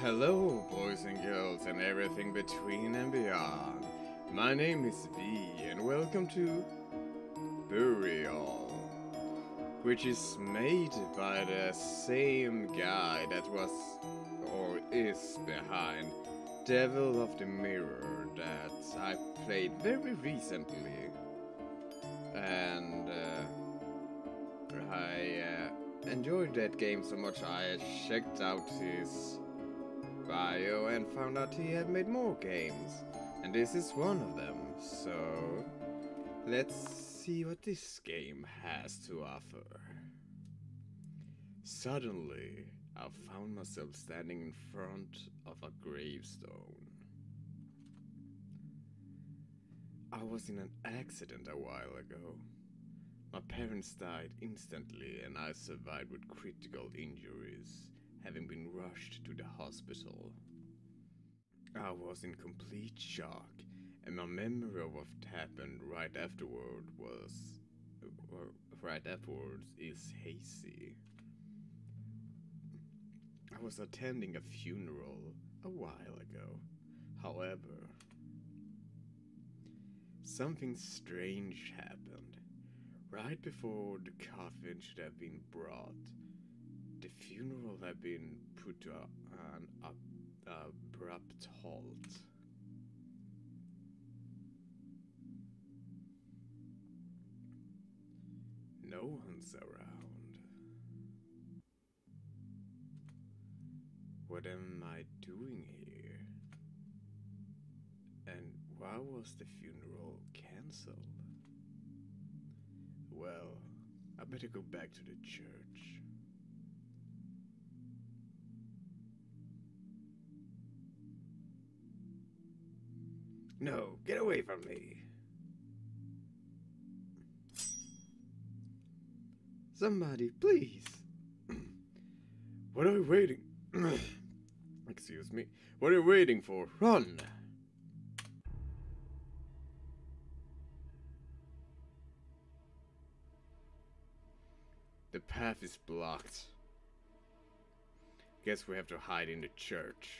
Hello, boys and girls, and everything between and beyond. My name is V, and welcome to Burial, which is made by the same guy that was or is behind Devil of the Mirror that I played very recently, and I enjoyed that game so much I checked out his bio and found out he had made more games, and this is one of them. So let's see what this game has to offer. Suddenly, I found myself standing in front of a gravestone. I was in an accident a while ago. My parents died instantly and I survived with critical injuries, having been rushed to the hospital. I was in complete shock, and my memory of what happened right afterwards is hazy. I was attending a funeral a while ago. However, something strange happened. Right before the coffin should have been brought, the funeral had been put to an abrupt halt. No one's around. What am I doing here? And why was the funeral cancelled? Well, I better go back to the church. No, get away from me! Somebody, please! What are we waiting? Excuse me. What are you waiting for? Run! The path is blocked. Guess we have to hide in the church.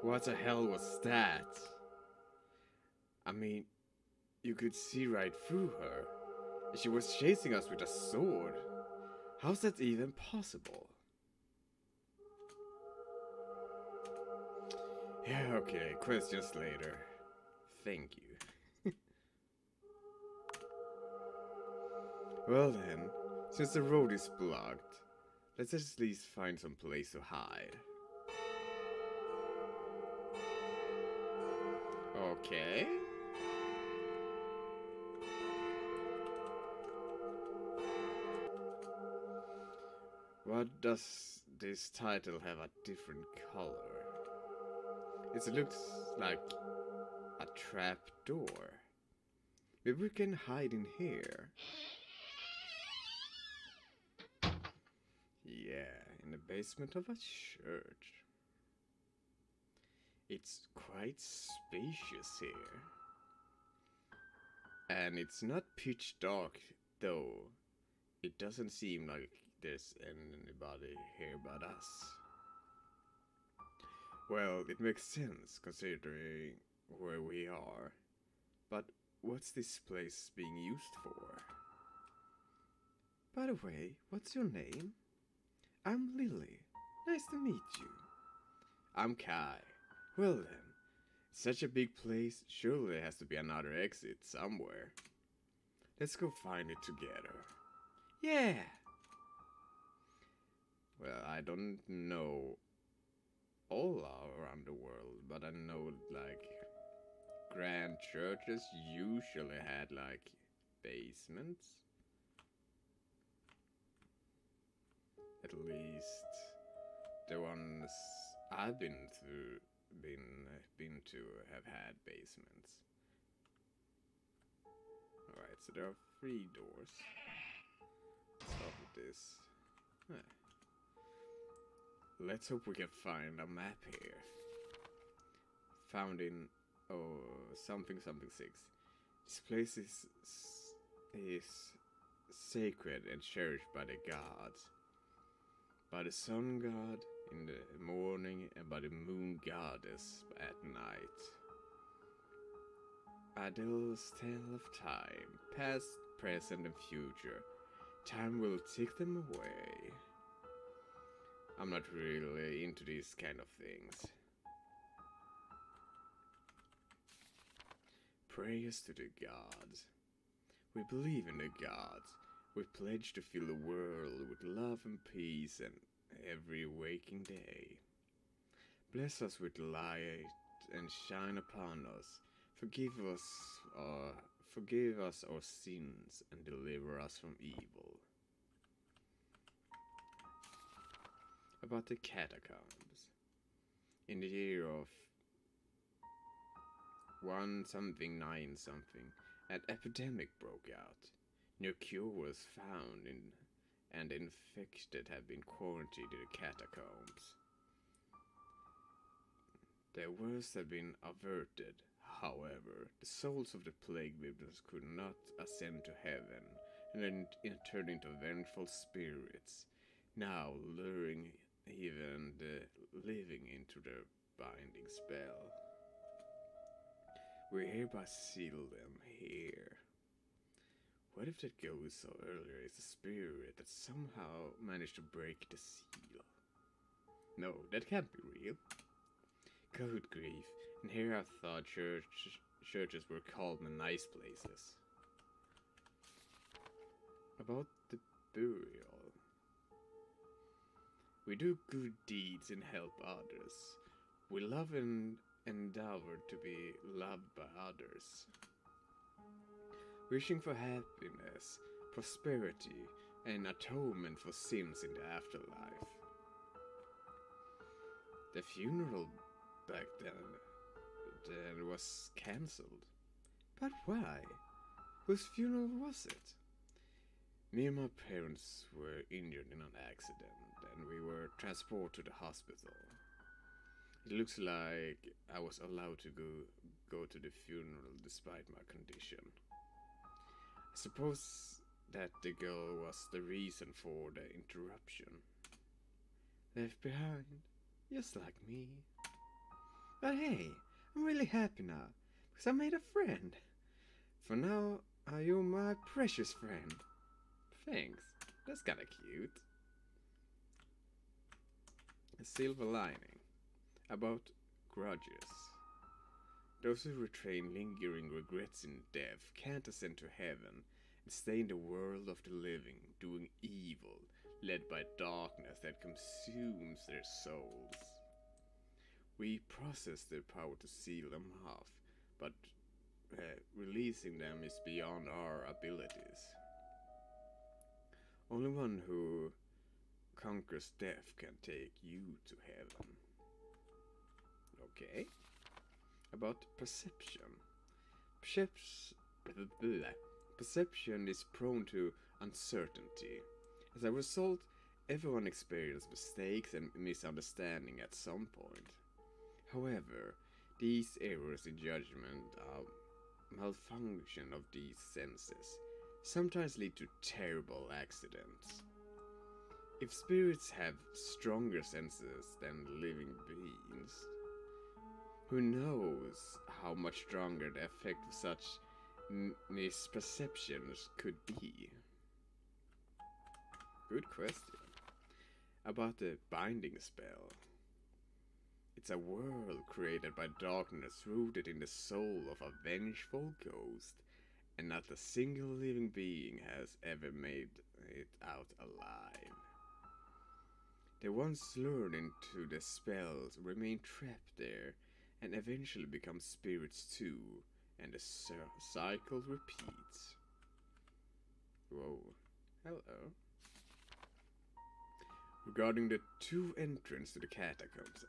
What the hell was that? I mean, you could see right through her. She was chasing us with a sword. How's that even possible? Yeah, okay, questions later. Thank you. Well then, since the road is blocked, let's at least find some place to hide. Okay. What does this title have a different color? It looks like a trap door. Maybe we can hide in here. Yeah, in the basement of a church. It's quite spacious here. And it's not pitch dark, though. It doesn't seem like there's anybody here but us. Well, it makes sense considering where we are. But what's this place being used for? By the way, what's your name? I'm Lily. Nice to meet you. I'm Kai. Well then, such a big place, surely there has to be another exit somewhere. Let's go find it together. Yeah! Well, I don't know all around the world, but I know like grand churches usually had like basements. At least the ones I've been to have had basements. Alright, so there are 3 doors. Let's start with this. Let's hope we can find a map here. Found in something 6. This place is sacred and cherished by the gods. By the sun god in the morning and by the moon goddess at night. Idols tell of time, past, present and future. Time will take them away. I'm not really into these kind of things. Prayers to the gods. We believe in the gods. We pledge to fill the world with love and peace and every waking day. Bless us with light and shine upon us. Forgive us our sins and deliver us from evil. About the catacombs. In the year of 1-9, an epidemic broke out. No cure was found and the infected had been quarantined in the catacombs. The worst had been averted. However, the souls of the plague victims could not ascend to heaven and then turned into vengeful spirits, now luring even the living into their binding spell. We hereby seal them here. What if that girl we saw earlier is a spirit that somehow managed to break the seal? No, that can't be real. Good grief, and here I thought churches were called the nice places. About the burial. We do good deeds and help others. We love and endeavor to be loved by others. Wishing for happiness, prosperity, and atonement for sins in the afterlife. The funeral back then was cancelled. But why? Whose funeral was it? Me and my parents were injured in an accident and we were transported to the hospital. It looks like I was allowed to go to the funeral despite my condition. I suppose that the girl was the reason for the interruption. Left behind, just like me. But hey, I'm really happy now, because I made a friend. For now, you're my precious friend. Thanks, that's kinda cute. A silver lining. About grudges. Those who retain lingering regrets in death can't ascend to heaven and stay in the world of the living, doing evil, led by darkness that consumes their souls. We possess the power to seal them off, but releasing them is beyond our abilities. Only one who conquers death can take you to heaven. Okay. About perception. Perception is prone to uncertainty. As a result, everyone experiences mistakes and misunderstanding at some point. However, these errors in judgment are malfunction of these senses sometimes lead to terrible accidents. If spirits have stronger senses than living beings, who knows how much stronger the effect of such misperceptions could be? Good question. About the binding spell. It's a world created by darkness rooted in the soul of a vengeful ghost, and not a single living being has ever made it out alive. The ones lured into the spells remain trapped there and eventually become spirits too, and the cycle repeats. Whoa, hello. Regarding the two entrances to the catacombs,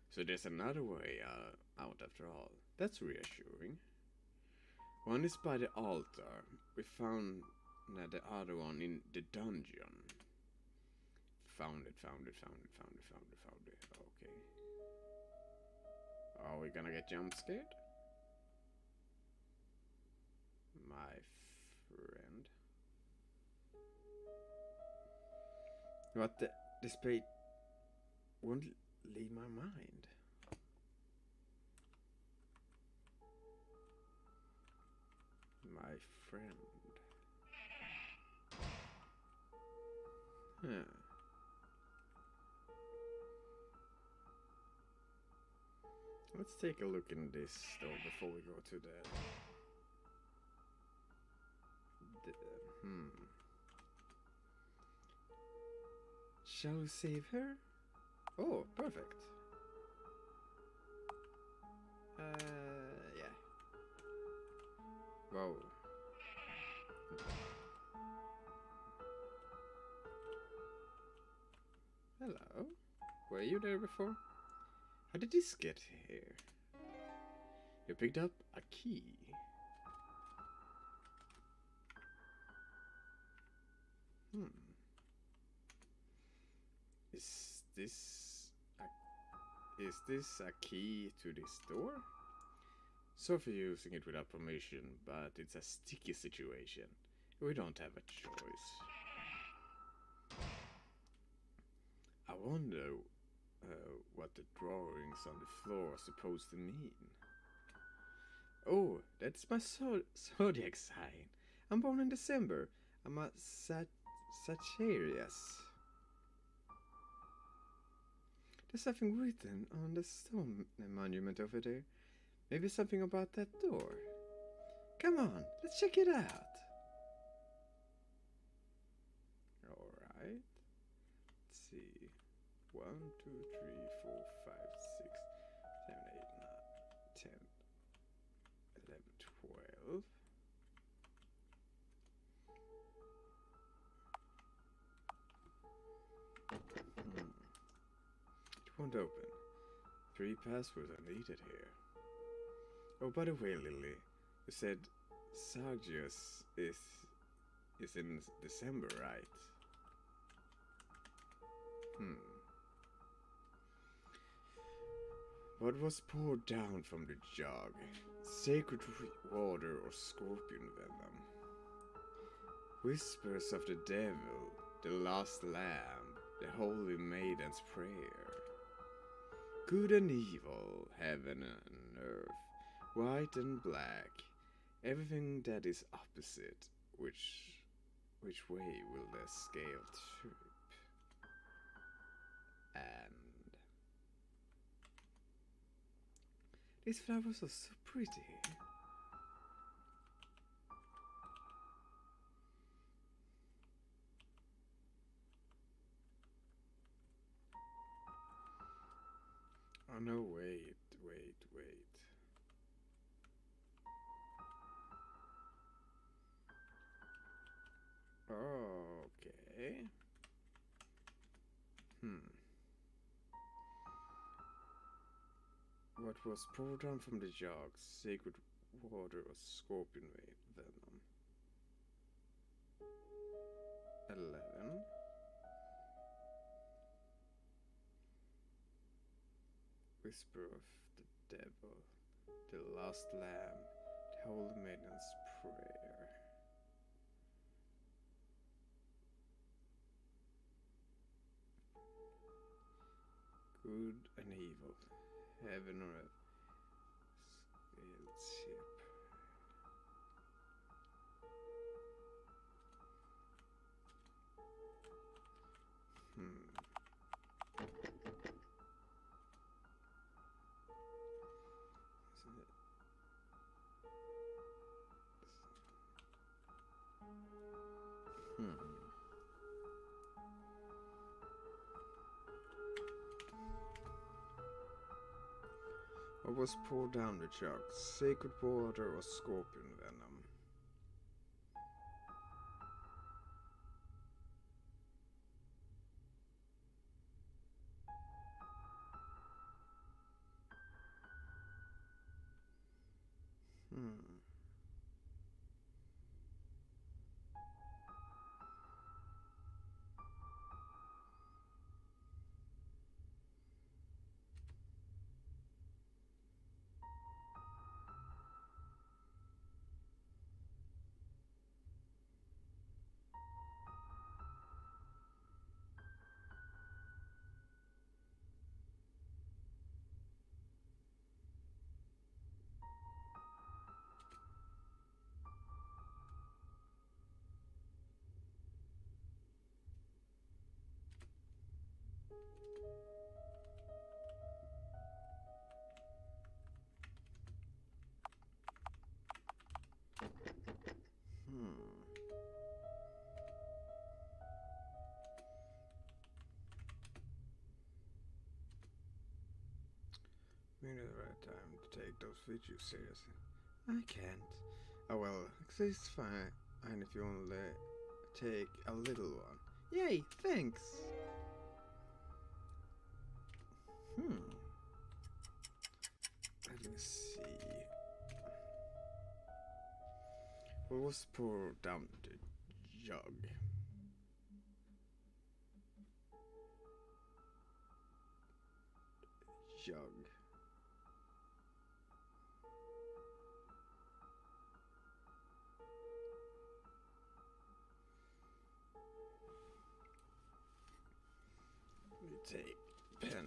so there's another way out after all. That's reassuring. One is by the altar. We found the other one in the dungeon. Found it. Okay. Are we gonna get jump scared? My friend. What the display won't leave my mind. My friend. Huh. Let's take a look in this though before we go to the Shall we save her? Oh, perfect. Yeah. Whoa. Hello. Were you there before? How did this get here? You picked up a key. Is this a key to this door? Sorry for using it without permission, but it's a sticky situation. We don't have a choice. I wonder what the drawings on the floor are supposed to mean. Oh, that's my zodiac sign. I'm born in December. I'm a Sagittarius. There's something written on the stone monument over there. Maybe something about that door. Come on, let's check it out. Alright. Let's see. 1, 2, 3, 4, 5, 6, 7, 8, 9, 10, 11, 12. It won't open. 3 passwords are needed here. Oh, by the way, Lily, you said Sargius is in December, right? What was poured down from the jug? Sacred water or scorpion venom? Whispers of the devil, the lost lamb, the holy maiden's prayer. Good and evil, heaven and earth, white and black, everything that is opposite. Which way will the scale trip? And these flowers are so pretty. Oh no, wait. Okay. What was poured down from the jug? Sacred water or scorpion venom? 11. Whisper of the devil, the lost lamb, the holy maiden's prayer. Good and evil, heaven or earth, scaled ship. What was poured down the jug? Sacred water or scorpion venom? We need the right time to take those videos seriously. I can't. Oh well, it's fine if you only take a little one. Yay, thanks! Let me see. What was poured down the jug? Jug. Let me take pen.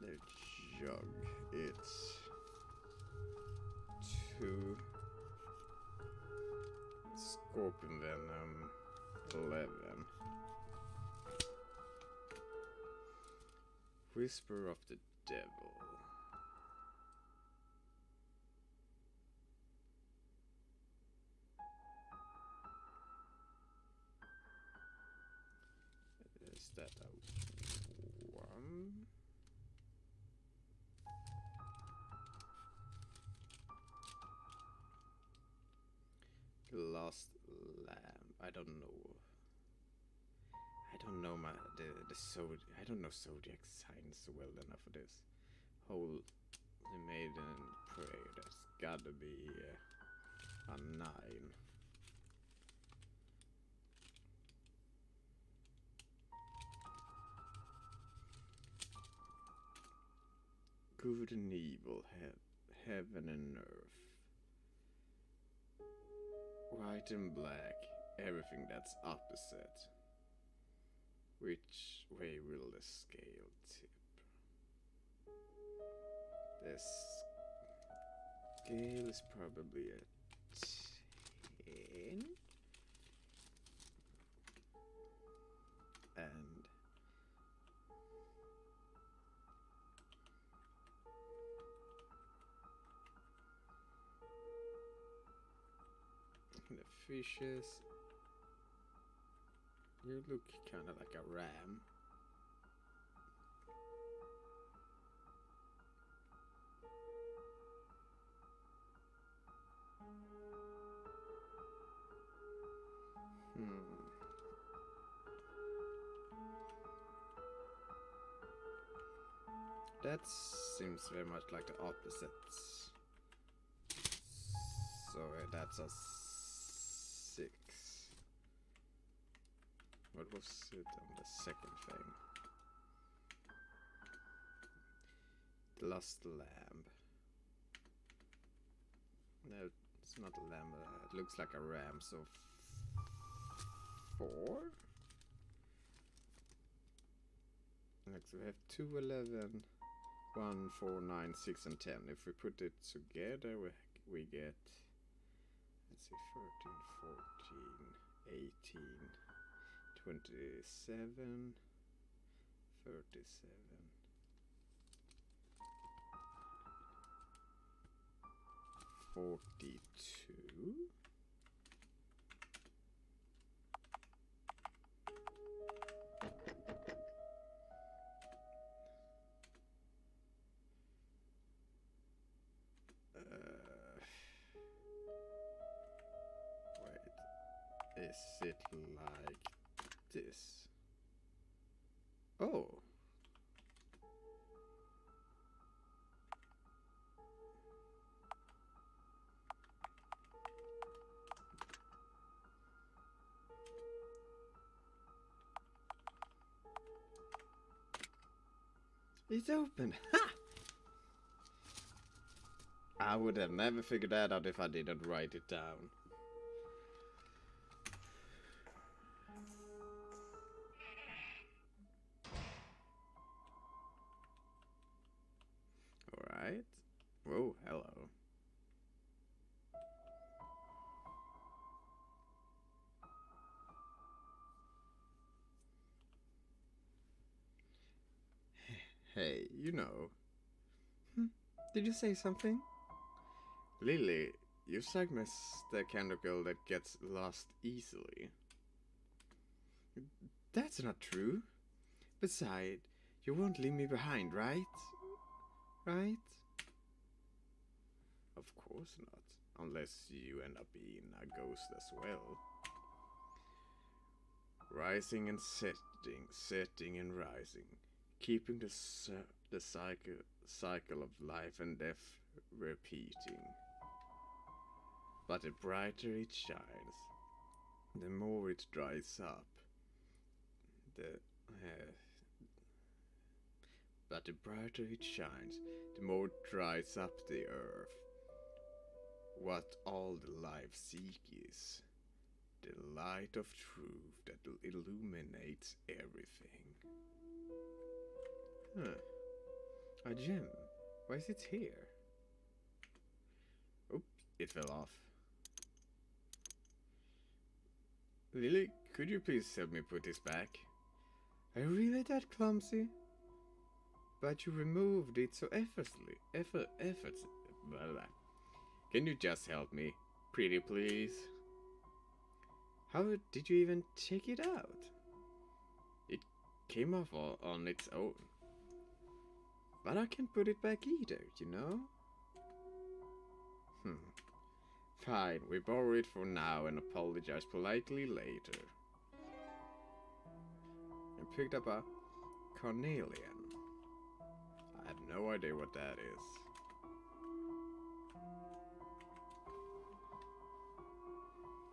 The jug. It's 2 scorpion venom 11. Whisper of the devil. Is that a 1? Lost lamb. I don't know. I don't know I don't know zodiac signs well enough for this. Holy maiden prayer. That's gotta be a 9. Good and evil, heaven and earth. White and black, everything that's opposite. Which way will the scale tip? The scale is probably a 10. And the fishes, you look kind of like a ram. That seems very much like the opposites. So that's a 6. What was it on the second thing? The lost lamb. No, it's not a lamb. It looks like a ram. So 4. Next we have 2, 11, 1, 4, 9, 6, and 10. If we put it together, we get, let's see, 13, 14, 18, 27, 37, 42. Is it like this? Oh. It's open. Ha! I would have never figured that out if I didn't write it down. Alright. Whoa, hello. Hey, you know. Did you say something? Lily, you Sagmas the kind of girl that gets lost easily. That's not true. Besides, you won't leave me behind, right? Right? Of course not. Unless you end up being a ghost as well. Rising and setting, setting and rising. Keeping the cycle of life and death repeating. But the brighter it shines, the more it dries up. But the brighter it shines, the more it dries up the earth. What all the life seek is the light of truth that illuminates everything. Huh. A gem. Why is it here? Oops, it fell off. Lily, could you please help me put this back? Are you really that clumsy? But you removed it so effortlessly. Blah, blah. Can you just help me? Pretty please? How did you even take it out? It came off on its own. But I can't put it back either, you know? Fine, we borrow it for now and apologize politely later. And picked up a carnelian. I have no idea what that is.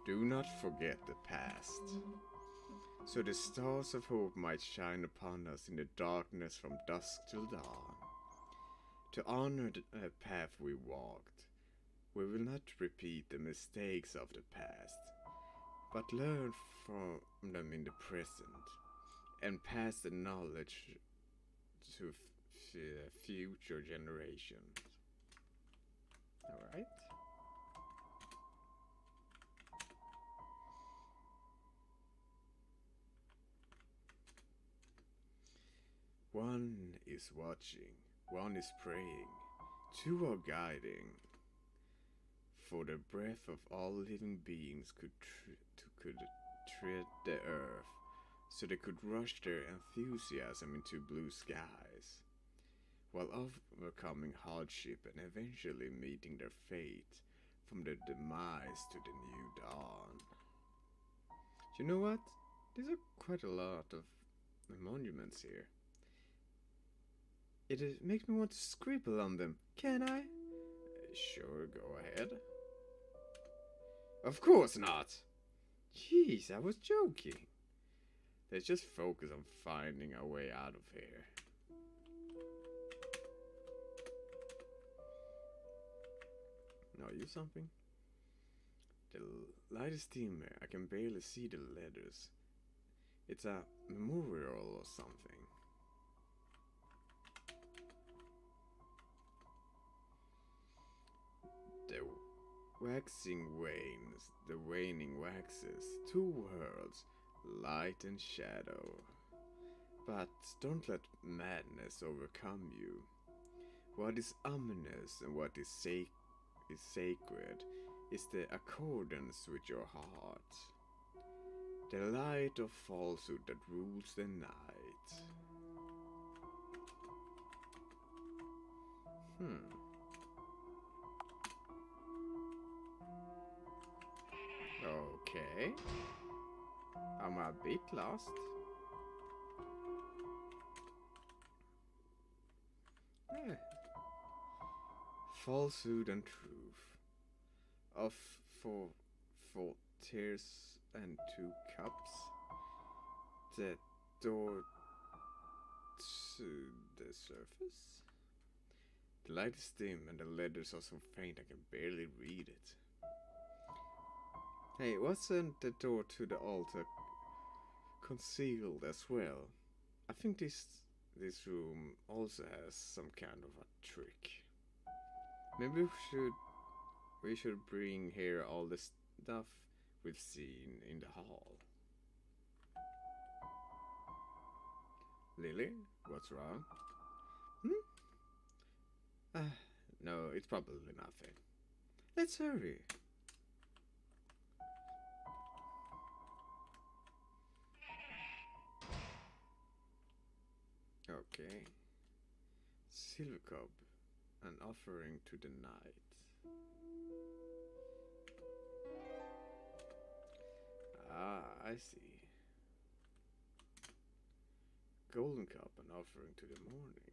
Do not forget the past, so the stars of hope might shine upon us in the darkness from dusk till dawn. To honor the path we walked, we will not repeat the mistakes of the past, but learn from them in the present, and pass the knowledge to future generations. Alright? One is watching, one is praying, two are guiding. For the breath of all living beings could tread the earth, so they could rush their enthusiasm into blue skies, while overcoming hardship and eventually meeting their fate from the demise to the new dawn. You know what? There's quite a lot of monuments here. It makes me want to scribble on them. Can I? Sure, go ahead. Of course not! Jeez, I was joking. Let's just focus on finding our way out of here. Now, you something? The light is dim. I can barely see the letters. It's a memorial or something. The waxing wanes, the waning waxes. Two worlds, light and shadow. But don't let madness overcome you. What is ominous and what is sacred is the accordance with your heart. The light of falsehood that rules the night. Okay. I'm a bit lost. Falsehood and truth. Of four tears and 2 cups. The door to the surface. The light is dim and the letters are so faint I can barely read it. Hey, wasn't the door to the altar concealed as well? I think this room also has some kind of a trick. Maybe we should bring here all the stuff we've seen in the hall. Lily, what's wrong? No, it's probably nothing. Let's hurry. Okay. Silver cup, an offering to the night. Ah, I see. Golden cup, an offering to the morning.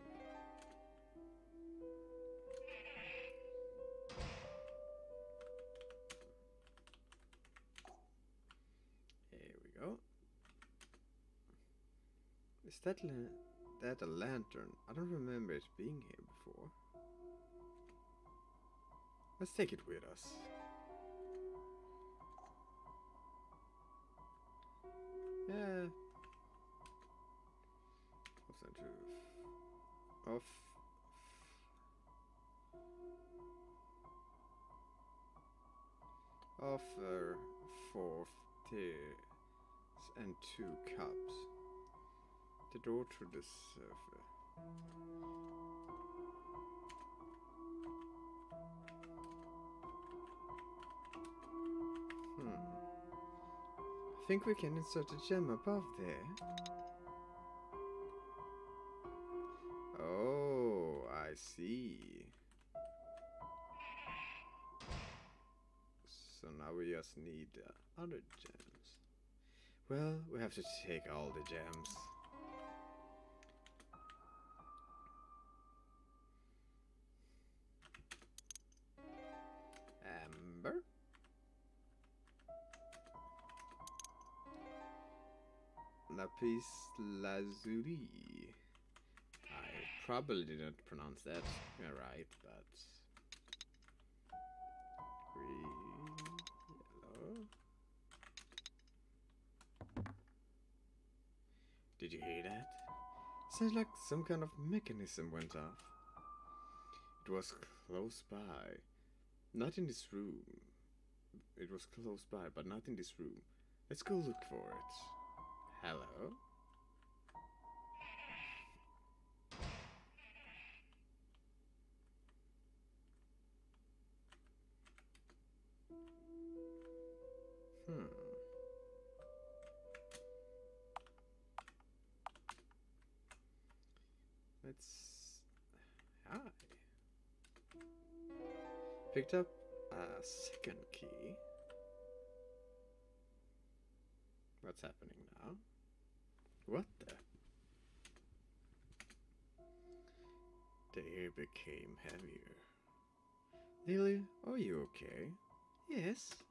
Here we go. Is that a lantern? I don't remember it being here before. Let's take it with us. Yeah. What's that do? Offer 4 tears and 2 cups. The door to the surface. I think we can insert a gem above there. Oh, I see. So now we just need other gems. Well, we have to take all the gems. Amber. Lapis lazuli. I probably didn't pronounce that right, but green, yellow. Did you hear that? Sounds like some kind of mechanism went off. It was close by. Not in this room. It was close by, but not in this room. Let's go look for it. Hello? Let's... Hi. Picked up a second key. What's happening now? What the? The air became heavier. Lily, are you okay? Yes.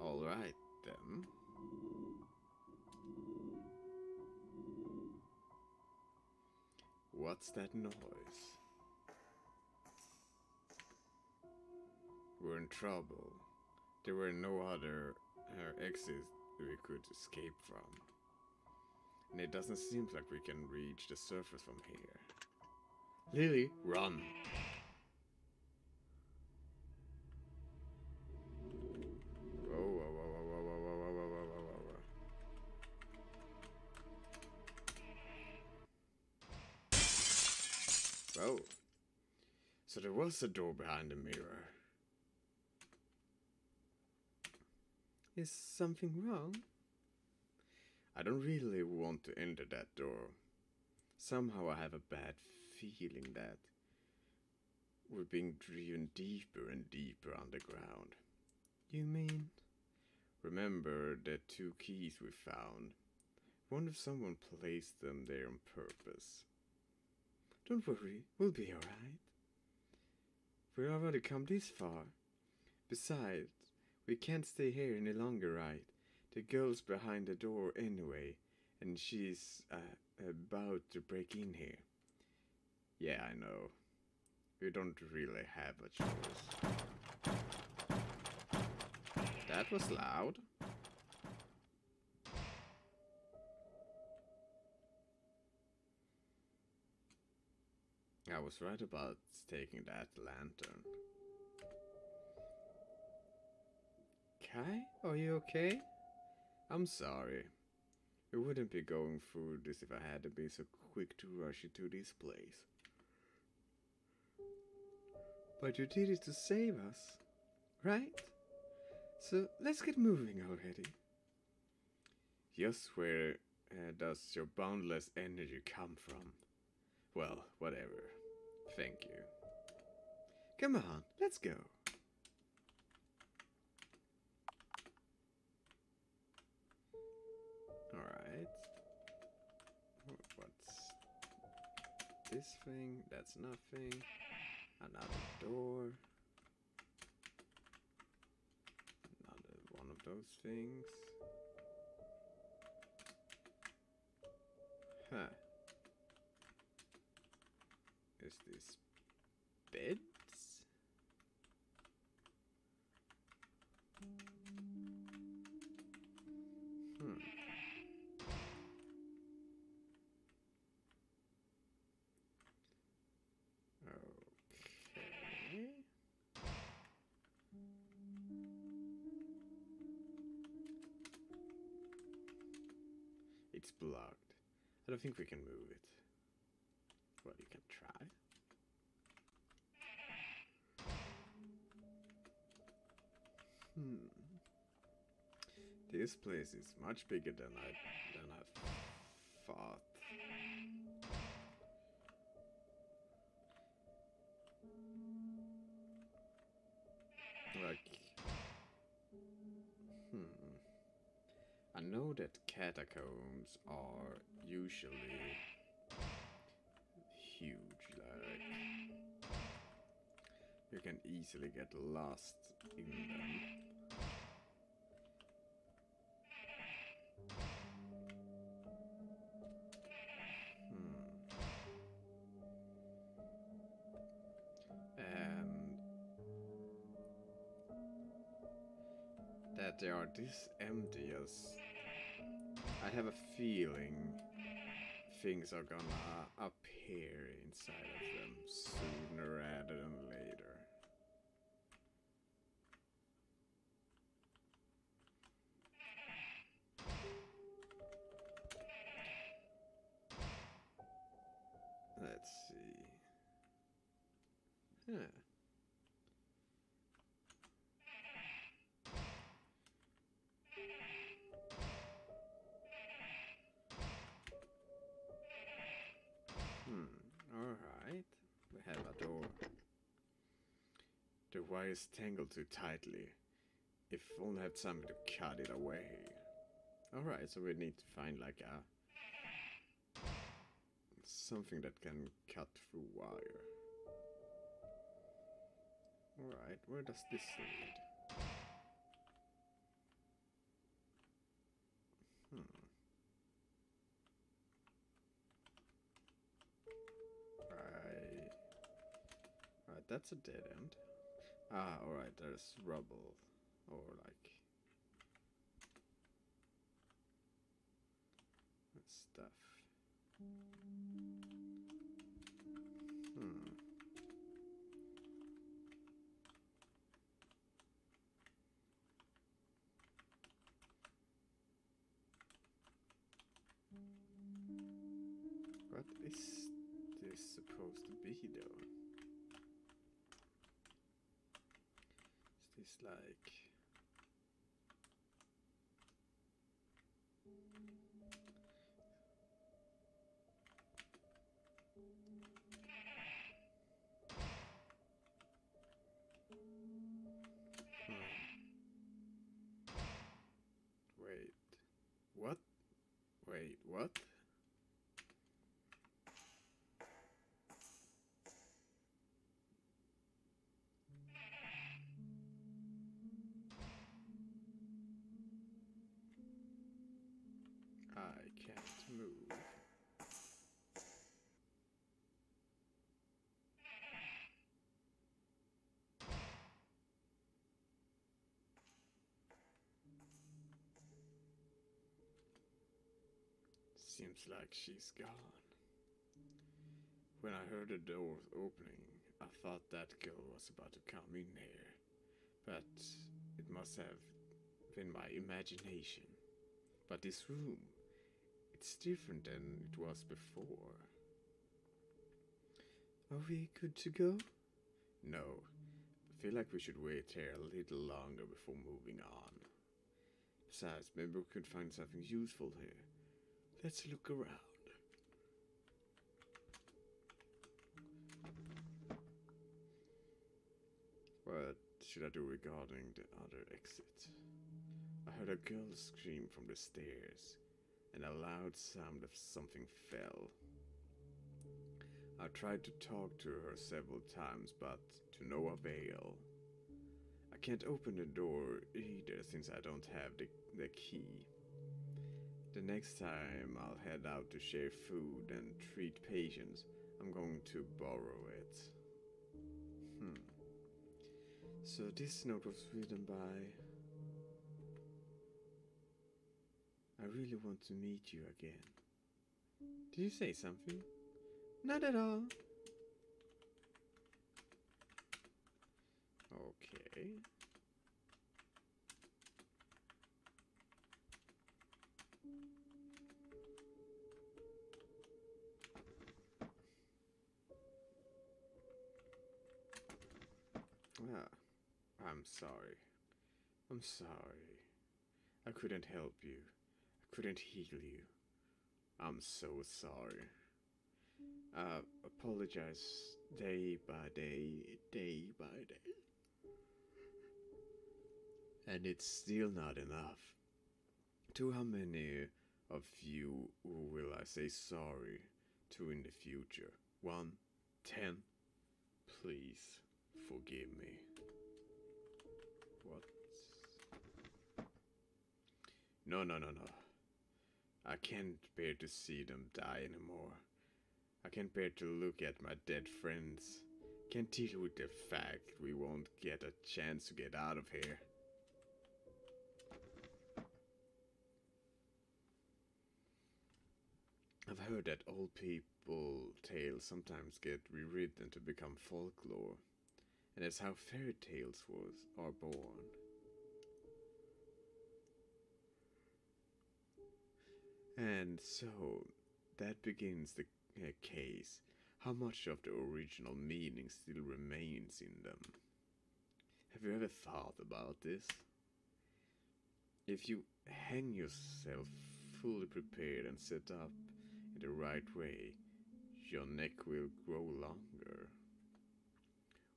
Alright then. What's that noise? We're in trouble. There were no other exits we could escape from. And it doesn't seem like we can reach the surface from here. Lily, run! Whoa, whoa, whoa, whoa, whoa, whoa, whoa, whoa, whoa, whoa, whoa. Whoa. So there was a door behind the mirror. Is something wrong? I don't really want to enter that door. Somehow I have a bad feeling that we're being driven deeper and deeper underground. You mean? Remember the 2 keys we found? Wonder if someone placed them there on purpose. Don't worry, we'll be alright. We've already come this far. Besides, we can't stay here any longer, right? The girl's behind the door anyway, and she's about to break in here. Yeah, I know. We don't really have a choice. That was loud. I was right about taking that lantern. Kai, are you okay? I'm sorry. We wouldn't be going through this if I hadn't been so quick to rush into this place. But you did it to save us, right? So let's get moving already. Just where does your boundless energy come from? Well, whatever. Thank you. Come on, let's go. Alright. What's this thing? That's nothing. Another door. Another one of those things. Huh. Is this beds? Okay. It's blocked. I don't think we can move it. Well, you can try. This place is much bigger than I thought. Like, I know that catacombs are usually huge, like you can easily get lost in them. And that they are this empty, as I have a feeling things are gonna appear inside of them sooner rather than later. Let's see. Huh. Alright. We have a door. The wire is tangled too tightly. If only had something to cut it away. Alright, so we need to find like a something that can cut through wire. Alright, where does this lead? Right, that's a dead end. Ah, alright, there's rubble. Or like stuff. What is this supposed to be though? Is this like... Wait. What? Wait, what? I can't move. Seems like she's gone. When I heard the doors opening, I thought that girl was about to come in here. But it must have been my imagination. But this room, it's different than it was before. Are we good to go? No. I feel like we should wait here a little longer before moving on. Besides, maybe we could find something useful here. Let's look around. What should I do regarding the other exit? I heard a girl scream from the stairs, and a loud sound of something fell. I tried to talk to her several times, but to no avail. I can't open the door either since I don't have the key. The next time I'll head out to share food and treat patients, I'm going to borrow it. So this note was written by... I really want to meet you again. Did you say something? Not at all. Okay. Ah, I'm sorry. I'm sorry. I couldn't help you. I couldn't heal you. I'm so sorry. Apologize day by day, day by day. And it's still not enough. To how many of you will I say sorry to in the future? 1, 10? Please forgive me. What? No. I can't bear to see them die anymore. I can't bear to look at my dead friends. Can't deal with the fact we won't get a chance to get out of here. I've heard that old people tales sometimes get rewritten to become folklore, and that's how fairy tales are born. And so, that begins the case. How much of the original meaning still remains in them? Have you ever thought about this? If you hang yourself fully prepared and set up in the right way, your neck will grow longer.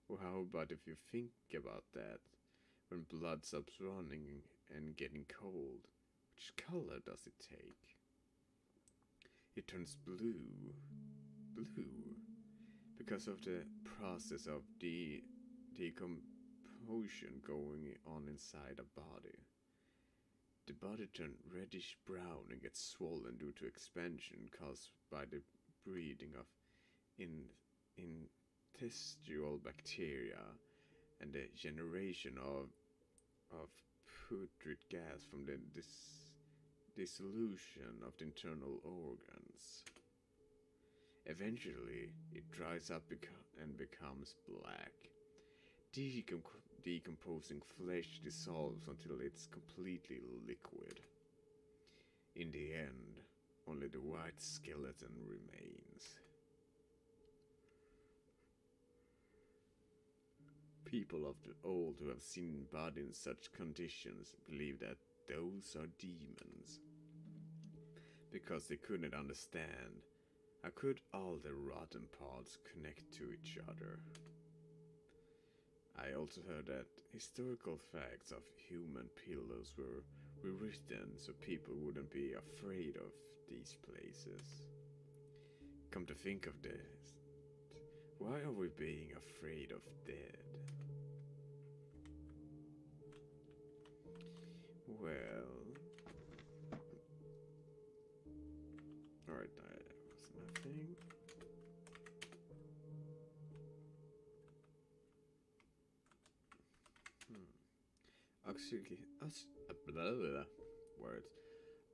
Or how about if you think about that, when blood stops running and getting cold, which color does it take? It turns blue. Blue. Because of the process of decomposition going on inside a body. The body turns reddish brown and gets swollen due to expansion caused by the breeding of intestinal bacteria and the generation of putrid gas from the dissolution of the internal organs. Eventually, it dries up and becomes black. Decomposing flesh dissolves until it's completely liquid. In the end, only the white skeleton remains. People of the old who have seen bodies in such conditions believe that those are demons. Because they couldn't understand how could all the rotten parts connect to each other. I also heard that historical facts of human pillows were rewritten so people wouldn't be afraid of these places. Come to think of this, why are we being afraid of dead? Well, alright, that was nothing. Words.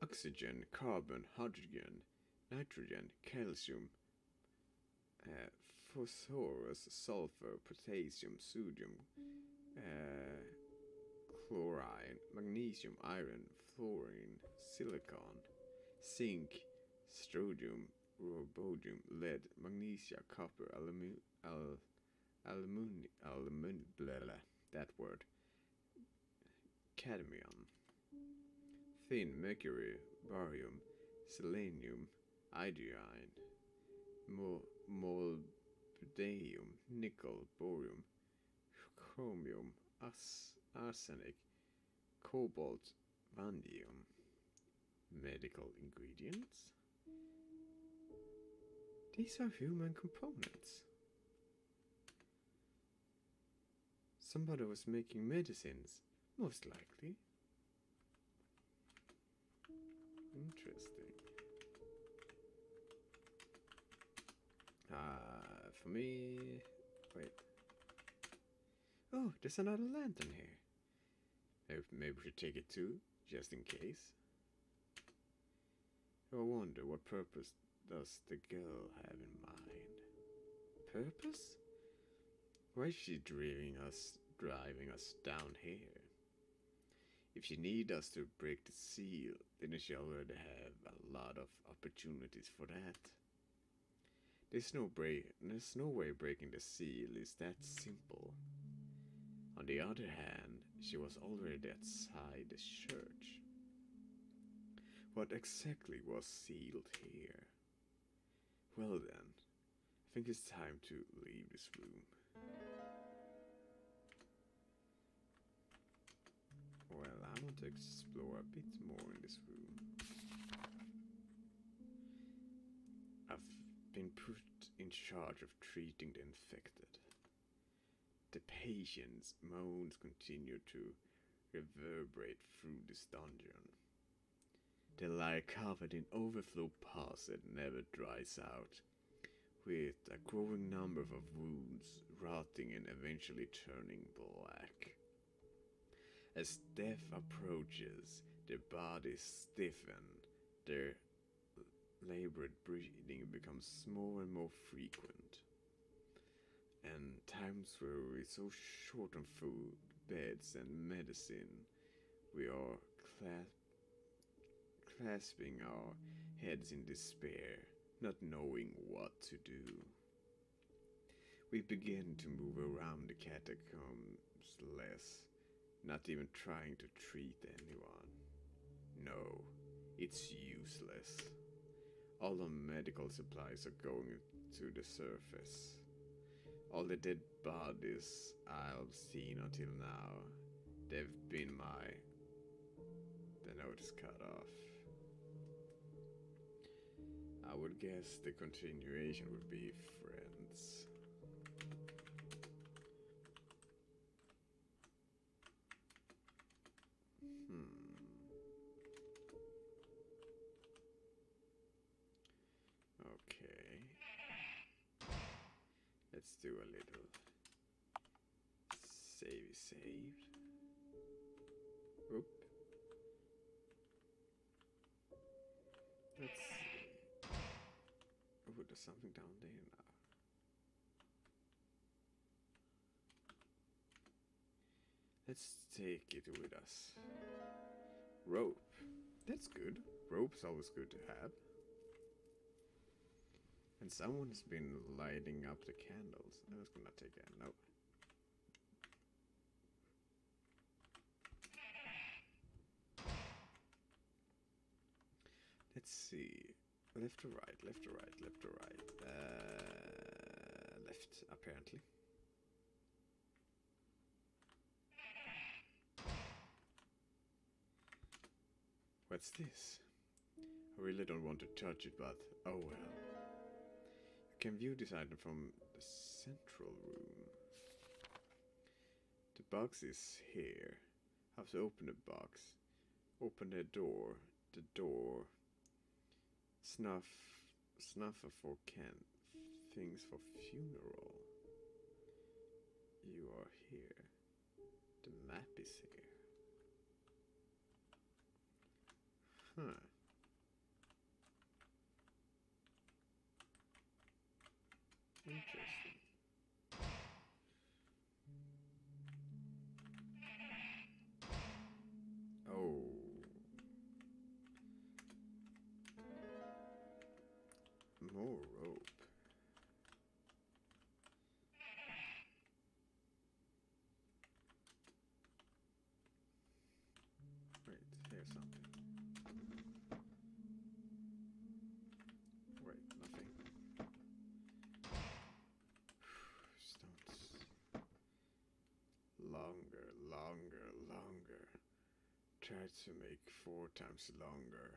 Oxygen, carbon, hydrogen, nitrogen, calcium, phosphorus, sulfur, potassium, sodium, chlorine, magnesium, iron, fluorine, silicon, zinc, strontium, rhodium, lead, magnesia, copper, that word, cadmium, tin, mercury, barium, selenium, iodine, molybdenum, nickel, borium, chromium, arsenic, cobalt, vanadium. Medical ingredients? These are human components. Somebody was making medicines, most likely. Interesting. For me... Wait. Oh, there's another lantern here. Maybe we should take it too, just in case. I wonder what purpose does the girl have in mind? Purpose? Why is she driving us down here? If she need us to break the seal, then she already have a lot of opportunities for that. There's no way breaking the seal is that simple. On the other hand, she was already outside the church. What exactly was sealed here? Well then, I think it's time to leave this room. Well, I want to explore a bit more in this room. I've been put in charge of treating the infected. The patient's moans continue to reverberate through this dungeon. They lie covered in overflow pus that never dries out, with a growing number of wounds rotting and eventually turning black. As death approaches, their bodies stiffen, their labored breathing becomes more and more frequent. And times where we're so short on food, beds, and medicine, we are clasping our heads in despair, not knowing what to do. We begin to move around the catacombs less, not even trying to treat anyone. No, it's useless. All the medical supplies are going to the surface. All the dead bodies I've seen until now, they've been the notice cut off. I would guess the continuation would be friends. Okay. Let's do a little save. Oop. Let's see. Oh, there's something down there now. Let's take it with us. Rope. That's good. Rope's always good to have. And someone's been lighting up the candles. I was gonna take a note. Let's see. Left to right, left to right, left to right. Left, apparently. What's this? I really don't want to touch it, but oh well. You can view this item from the central room. The box is here. I have to open the box. Open the door. The door. Snuffer for things for funeral. You are here. The map is here. Huh. Interesting. Oh. More rope. Wait, here's something. tried to make 4 times longer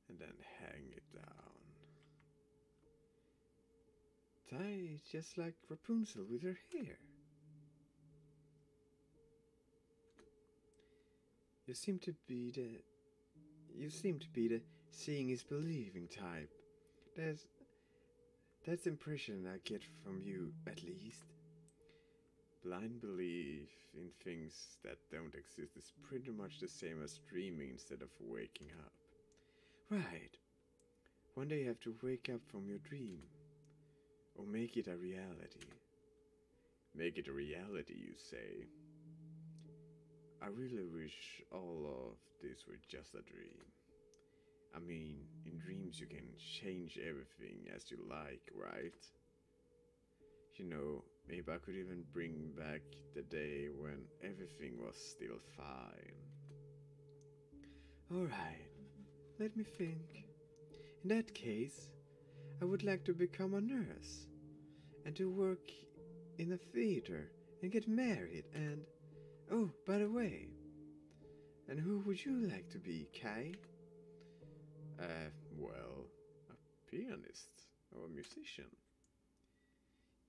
and then hang it down. Tie it just like Rapunzel with her hair. You seem to be the seeing is believing type. That's the impression I get from you, at least. Blind belief in things that don't exist is pretty much the same as dreaming instead of waking up. Right. One day you have to wake up from your dream. Or make it a reality. Make it a reality, you say. I really wish all of this were just a dream. I mean, in dreams you can change everything as you like, right? You know, maybe I could even bring back the day when everything was still fine. Alright, let me think. In that case, I would like to become a nurse and to work in a theater and get married and... Oh, by the way, and who would you like to be, Kai? Well, a pianist or a musician.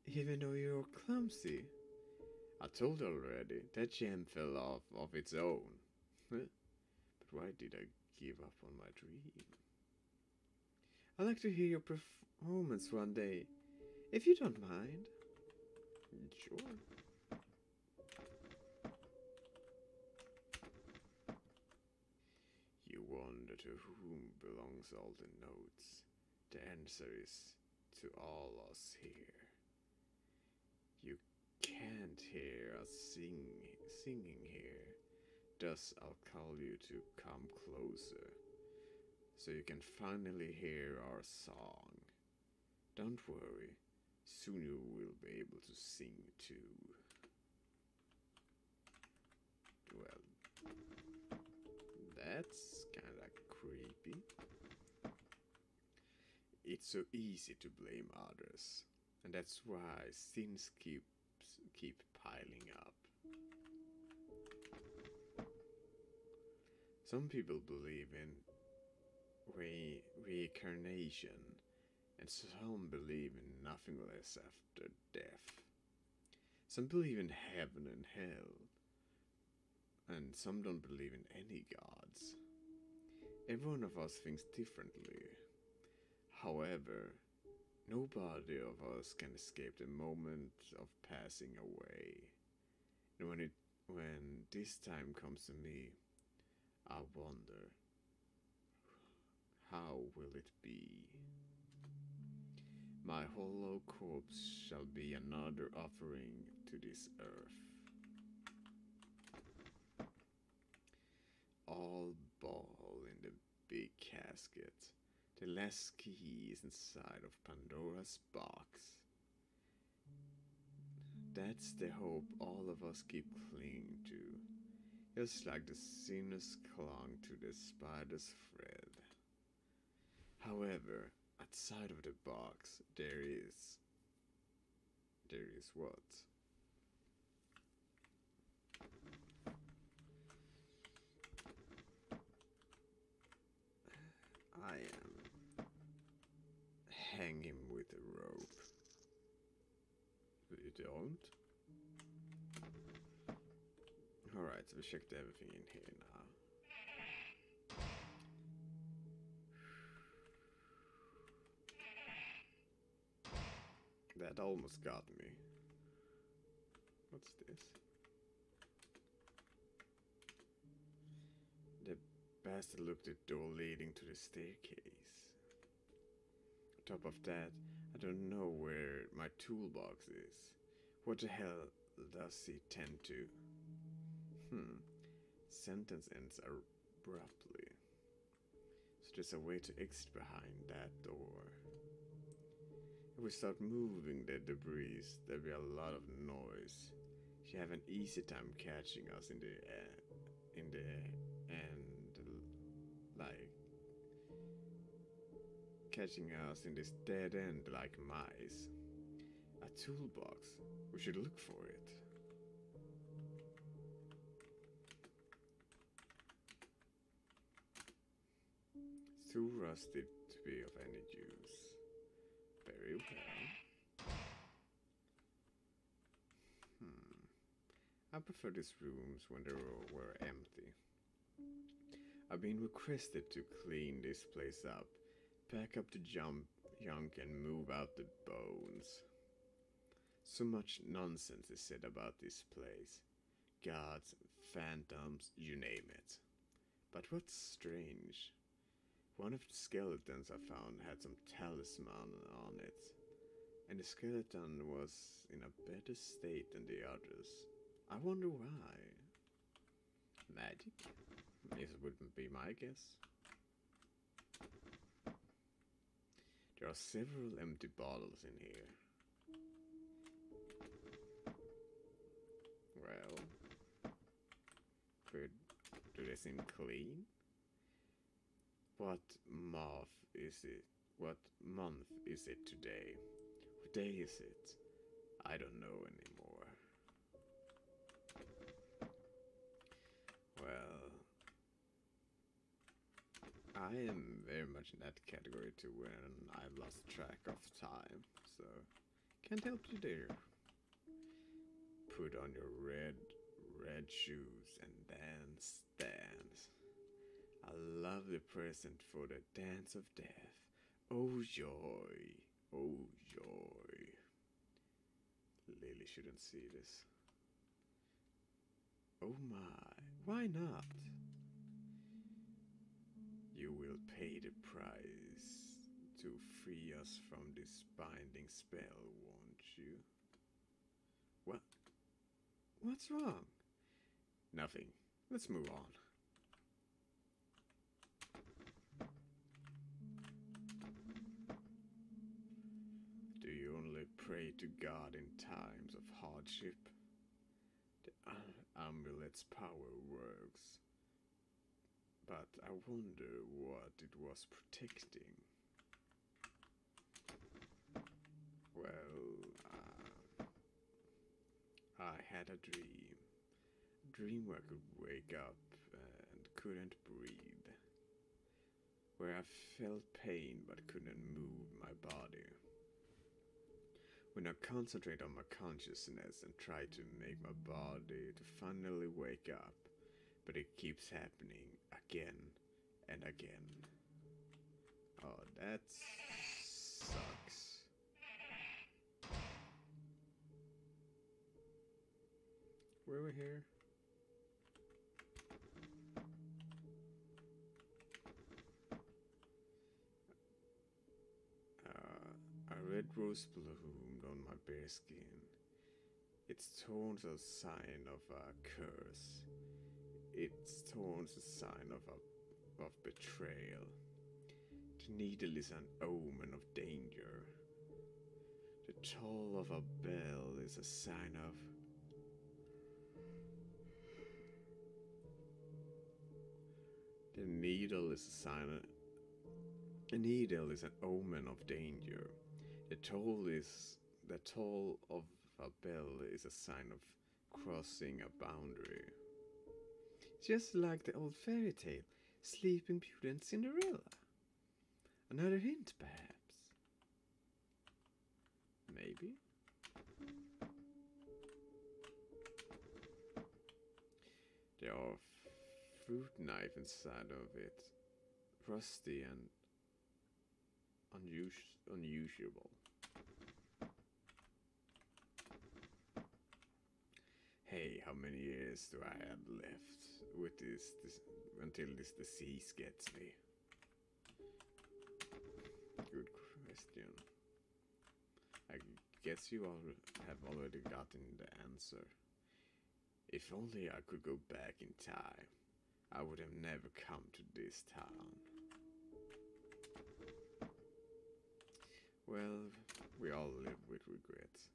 Even though you're clumsy. I told you already, that gem fell off of its own. But why did I give up on my dream? I'd like to hear your performance one day, if you don't mind. Sure. You wonder to whom belongs all the notes. The answer is to all us here. You can't hear us singing here. Thus I'll call you to come closer, so you can finally hear our song. Don't worry, soon you will be able to sing too. Well, that's kinda creepy. It's so easy to blame others, and that's why sins keep piling up. Some people believe in reincarnation, and some believe in nothing less after death. Some believe in heaven and hell, and some don't believe in any gods. Every one of us thinks differently. However, nobody of us can escape the moment of passing away. And when this time comes to me, I wonder, how will it be? My hollow corpse shall be another offering to this earth. All ball in the big casket. The last key is inside of Pandora's box. That's the hope all of us keep clinging to, just like the sinners clung to the spider's thread. However, outside of the box, there is what? I am hang him with a rope. You don't? Alright, so we checked everything in here now. That almost got me. What's this? The bastard looked at the door leading to the staircase. On top of that, I don't know where my toolbox is. What the hell does he tend to? Sentence ends abruptly. So there's a way to exit behind that door. If we start moving the debris, there'll be a lot of noise. She have an easy time catching us in the end, like catching us in this dead end like mice. A toolbox. We should look for it. Too rusted to be of any use. Very well. I prefer these rooms when they were empty. I've been requested to clean this place up, pack up the junk and move out the bones. So much nonsense is said about this place. Gods, phantoms, you name it. But what's strange? One of the skeletons I found had some talisman on it, and the skeleton was in a better state than the others. I wonder why. Magic? This wouldn't be my guess. There are several empty bottles in here. Well, do they seem clean? What month is it? What month is it today? What day is it? I don't know anymore. Well, I am very much in that category too when I've lost track of time, so can't help you there. Put on your red shoes and dance. I love the present for the dance of death. Oh joy, oh joy. Lily shouldn't see this. Oh my, why not? You will pay the price to free us from this binding spell, won't you? What? What's wrong? Nothing. Let's move on. Do you only pray to God in times of hardship? The amulet's power works, but I wonder what it was protecting. Well, I had a dream where I could wake up and couldn't breathe, where I felt pain but couldn't move my body. When I concentrate on my consciousness and try to make my body to finally wake up, but it keeps happening again and again. Oh, that sucks. Were we here? A red rose bloomed on my bare skin. Its thorns are a sign of a curse. Its thorns a sign of betrayal. The needle is an omen of danger. The toll of a bell is a sign of... The needle is a sign of... A needle is an omen of danger. The toll of a bell is a sign of crossing a boundary. Just like the old fairy tale, Sleeping Beauty and Cinderella. Another hint, perhaps? Maybe? There are fruit knife inside of it. Rusty and unusual. Hey, how many years do I have left with this until this disease gets me? Good question. I guess you all have already gotten the answer. If only I could go back in time, I would have never come to this town. Well, we all live with regrets.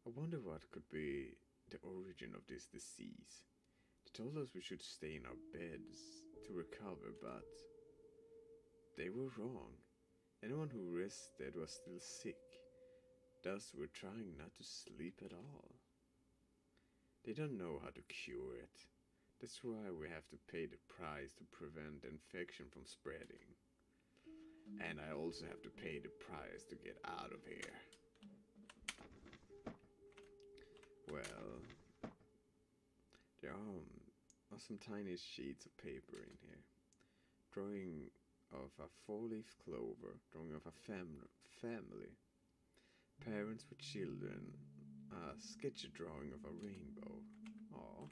I wonder what could be the origin of this disease. They told us we should stay in our beds to recover, but they were wrong. Anyone who rested was still sick. Thus, we're trying not to sleep at all. They don't know how to cure it. That's why we have to pay the price to prevent the infection from spreading. And I also have to pay the price to get out of here. Well, there are some tiny sheets of paper in here. Drawing of a 4-leaf clover, drawing of a family, parents with children, a sketchy drawing of a rainbow. Aww.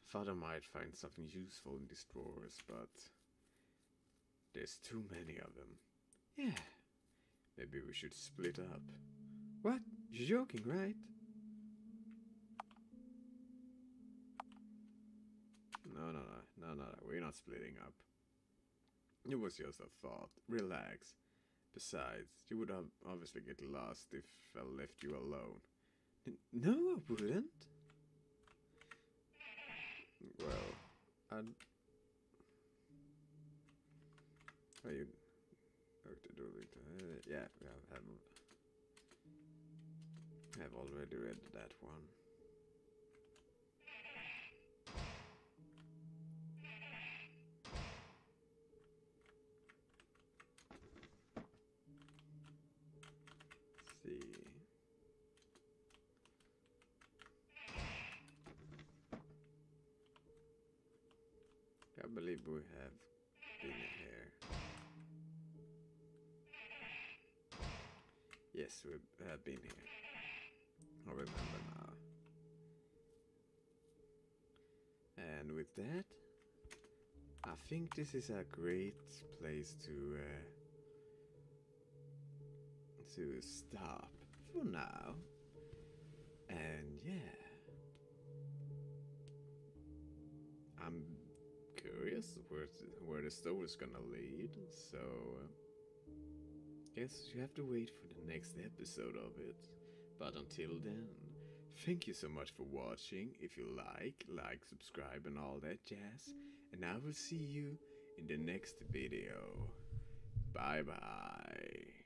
Father might find something useful in these drawers, but there's too many of them. Yeah, maybe we should split up. What? You're joking, right? No, we're not splitting up. It was just a thought. Relax. Besides, you would obviously get lost if I left you alone. No, I wouldn't. Well, I'd... Are you... Yeah, I have already read that one. See. I believe we have been here. Yes, we have been here. I remember now. And with that, I think this is a great place to stop for now. And yeah, I'm curious where the story is gonna lead. So guess you have to wait for the next episode of it. But until then, thank you so much for watching. If you like, subscribe and all that jazz. And I will see you in the next video. Bye bye.